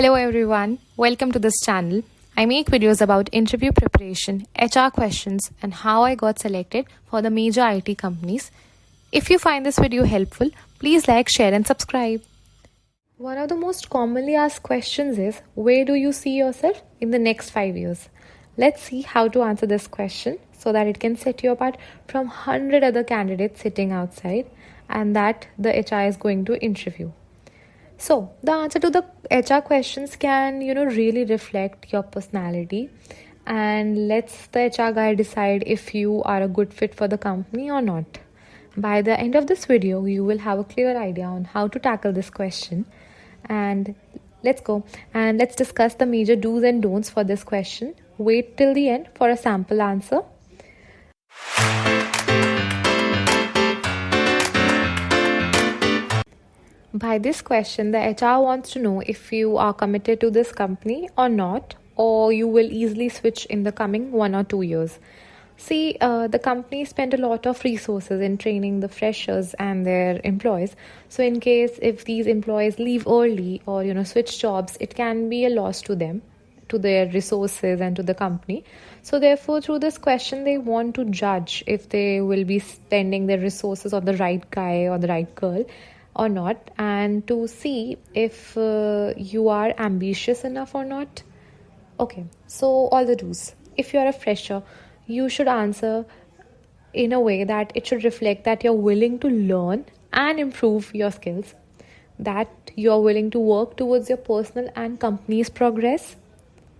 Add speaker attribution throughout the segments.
Speaker 1: Hello everyone, welcome to this channel. I make videos about interview preparation, HR questions, and how I got selected for the major IT companies. If you find this video helpful, please like, share, and subscribe. One of the most commonly asked questions is, where do you see yourself in the next 5 years? Let's see how to answer this question so that it can set you apart from 100 other candidates sitting outside and that the HR is going to interview. So, the answer to the HR questions can, really reflect your personality and lets the HR guy decide if you are a good fit for the company or not. By the end of this video, you will have a clear idea on how to tackle this question. And let's go and let's discuss the major do's and don'ts for this question. Wait till the end for a sample answer. By this question, the HR wants to know if you are committed to this company or not, or you will easily switch in the coming 1 or 2 years. See, the company spent a lot of resources in training the freshers and their employees. So in case if these employees leave early or, switch jobs, it can be a loss to them, to their resources and to the company. So therefore, through this question, they want to judge if they will be spending their resources on the right guy or the right girl or not, and to see if you are ambitious enough or not. Okay, so all the do's. If you are a fresher, you should answer in a way that it should reflect that you're willing to learn and improve your skills, that you're willing to work towards your personal and company's progress.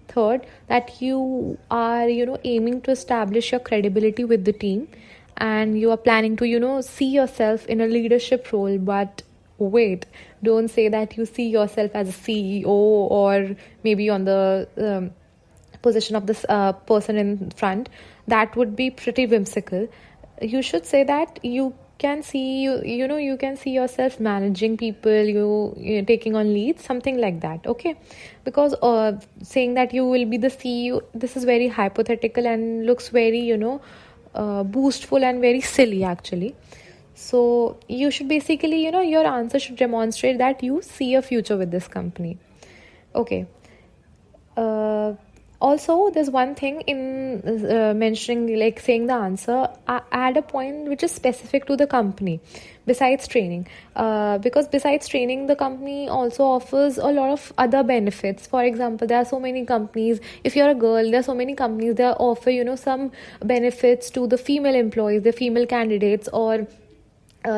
Speaker 1: Third, that you are, aiming to establish your credibility with the team and you are planning to, see yourself in a leadership role. But wait, don't say that you see yourself as a CEO or maybe on the position of this person in front. That would be pretty whimsical. You should say that you can see you can see yourself managing people, you taking on leads, something like that. Okay, because saying that you will be the CEO, this is very hypothetical and looks very boastful and very silly actually. So you should basically your answer should demonstrate that you see a future with this company. Okay. Also, there's one thing in mentioning, like saying the answer, add a point which is specific to the company besides training. Because besides training, the company also offers a lot of other benefits. For example, there are so many companies, if you're a girl, there are so many companies that offer, some benefits to the female employees, the female candidates, or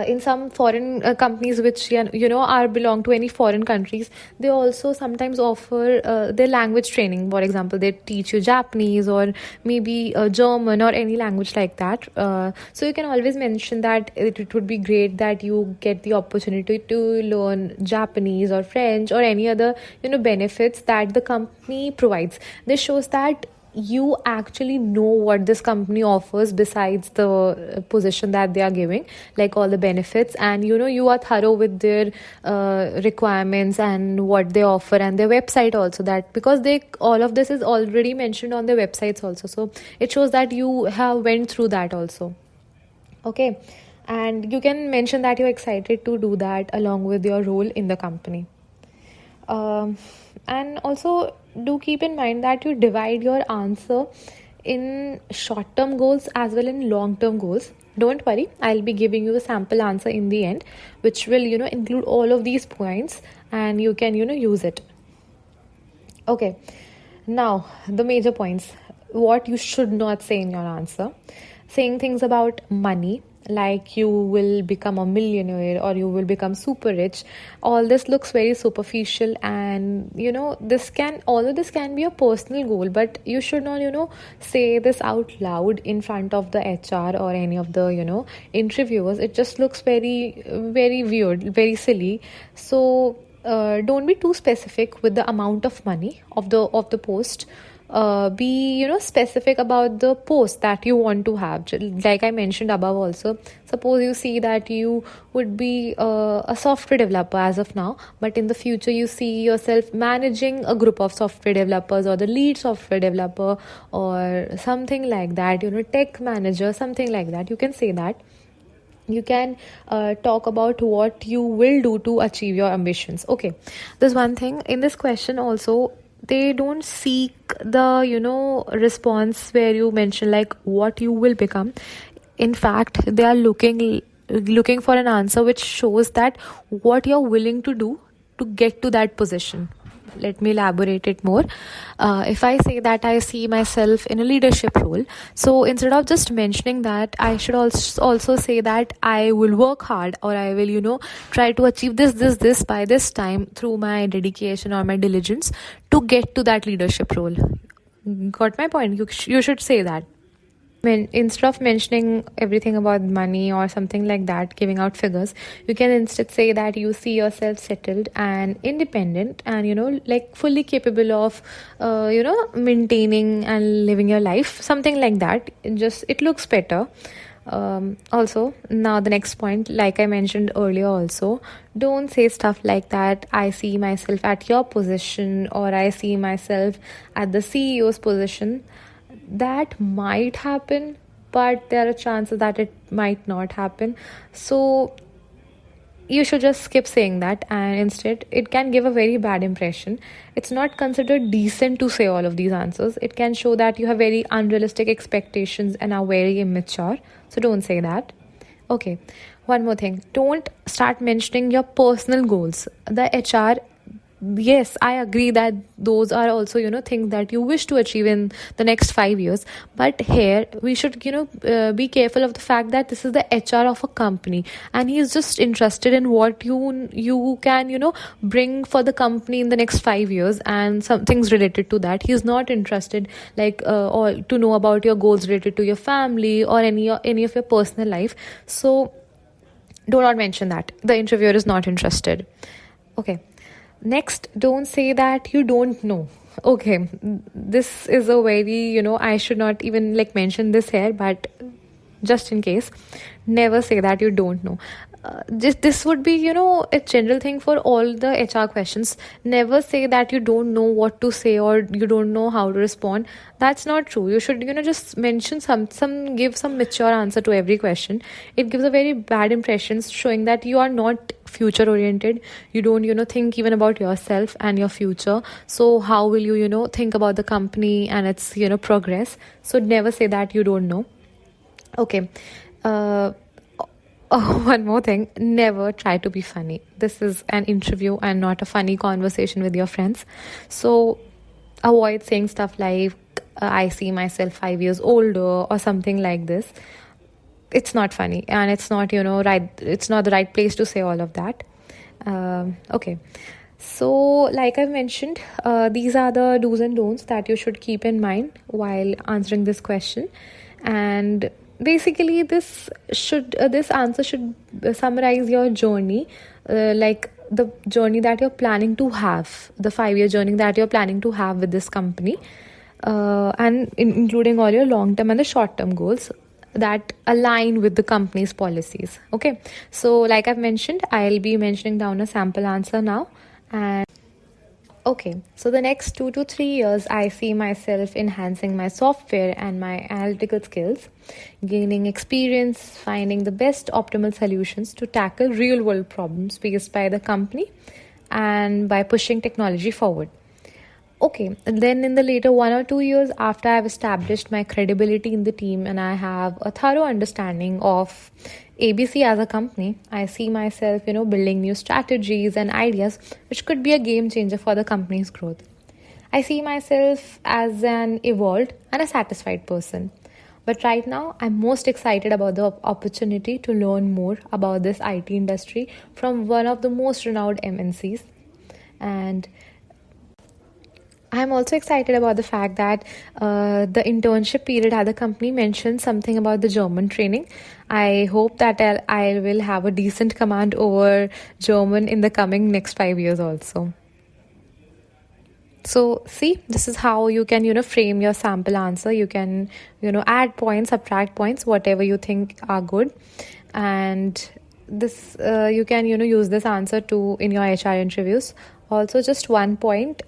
Speaker 1: in some foreign companies which are belong to any foreign countries, they also sometimes offer their language training. For example, they teach you Japanese or maybe German or any language like that. So you can always mention that it would be great that you get the opportunity to learn Japanese or French or any other benefits that the company provides. This shows that you actually know what this company offers besides the position that they are giving, like all the benefits, and you are thorough with their requirements and what they offer and their website also, that because all of this is already mentioned on their websites also, so it shows that you have went through that also. Okay, and you can mention that you're excited to do that along with your role in the company. And also do keep in mind that you divide your answer in short-term goals as well in long-term goals. Don't worry, I'll be giving you a sample answer in the end, which will include all of these points and you can use it. Okay, now the major points, what you should not say in your answer. Saying things about money, like you will become a millionaire or you will become super rich, all this looks very superficial, and this can be a personal goal, but you should not say this out loud in front of the HR or any of the interviewers. It just looks very very weird, very silly. So don't be too specific with the amount of money of the post. Be specific about the post that you want to have, like I mentioned above also. Suppose you see that you would be a software developer as of now, but in the future you see yourself managing a group of software developers or the lead software developer or something like that, tech manager, something like that. You can say that. You can talk about what you will do to achieve your ambitions. Okay, there's one thing in this question also. They don't seek the response where you mention like what you will become. In fact, they are looking for an answer which shows that what you're willing to do to get to that position. Let me elaborate it more. If I say that I see myself in a leadership role, so instead of just mentioning that, I should also say that I will work hard, or I will try to achieve this by this time through my dedication or my diligence to get to that leadership role. Got my point? You should say that. Instead of mentioning everything about money or something like that, giving out figures, you can instead say that you see yourself settled and independent, and like fully capable of maintaining and living your life, something like that. It looks better. Also, now the next point, like I mentioned earlier also, don't say stuff like that I see myself at your position, or I see myself at the CEO's position. That might happen, but there are chances that it might not happen. So you should just skip saying that, and instead it can give a very bad impression. It's not considered decent to say all of these answers. It can show that you have very unrealistic expectations and are very immature. So don't say that. Okay, one more thing, don't start mentioning your personal goals. The HR, yes, I agree that those are also things that you wish to achieve in the next 5 years, but here we should be careful of the fact that this is the HR of a company, and he is just interested in what you can bring for the company in the next 5 years, and some things related to that. He is not interested like or to know about your goals related to your family or any of your personal life. So do not mention that. The interviewer is not interested. Okay, next, don't say that you don't know. Okay, this is a very I should not even like mention this here, but just in case, never say that you don't know. This would be a general thing for all the HR questions. Never say that you don't know what to say or you don't know how to respond. That's not true. You should just mention give some mature answer to every question. It gives a very bad impression, showing that you are not future oriented. You don't think even about yourself and your future. So how will you think about the company and its progress? So never say that you don't know. Okay. Oh, one more thing, never try to be funny. This is an interview and not a funny conversation with your friends. So avoid saying stuff like, I see myself 5 years older or something like this. It's not funny, and it's not, right. It's not the right place to say all of that. Okay. So, like I mentioned, these are the do's and don'ts that you should keep in mind while answering this question. And basically this answer should summarize your journey, like the journey that you're planning to have, the 5-year journey that you're planning to have with this company, and including all your long-term and the short-term goals that align with the company's policies. Okay, so like I've mentioned, I'll be mentioning down a sample answer now. And okay, so the next 2 to 3 years, I see myself enhancing my software and my analytical skills, gaining experience, finding the best optimal solutions to tackle real world problems faced by the company, and by pushing technology forward. Okay, and then in the later 1 or 2 years, after I've established my credibility in the team and I have a thorough understanding of ABC as a company, I see myself, building new strategies and ideas which could be a game changer for the company's growth. I see myself as an evolved and a satisfied person. But right now, I'm most excited about the opportunity to learn more about this IT industry from one of the most renowned MNCs. And I'm also excited about the fact that the internship period at the company mentioned something about the German training. I hope that I will have a decent command over German in the coming next 5 years also. So see, this is how you can, frame your sample answer. You can, add points, subtract points, whatever you think are good. And this, you can, use this answer in your HR interviews. Also, just one point,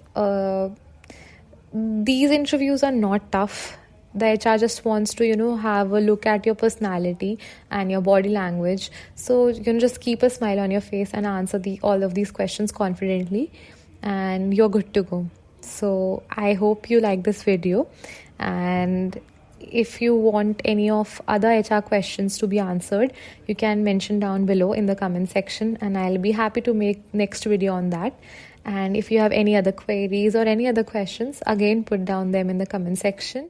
Speaker 1: these interviews are not tough. the HR just wants to, have a look at your personality and your body language. So, just keep a smile on your face and answer all of these questions confidently, and you're good to go. So, I hope you like this video, and if you want any of other HR questions to be answered, you can mention down below in the comment section, and I'll be happy to make next video on that. And if you have any other queries or any other questions, again put down them in the comment section.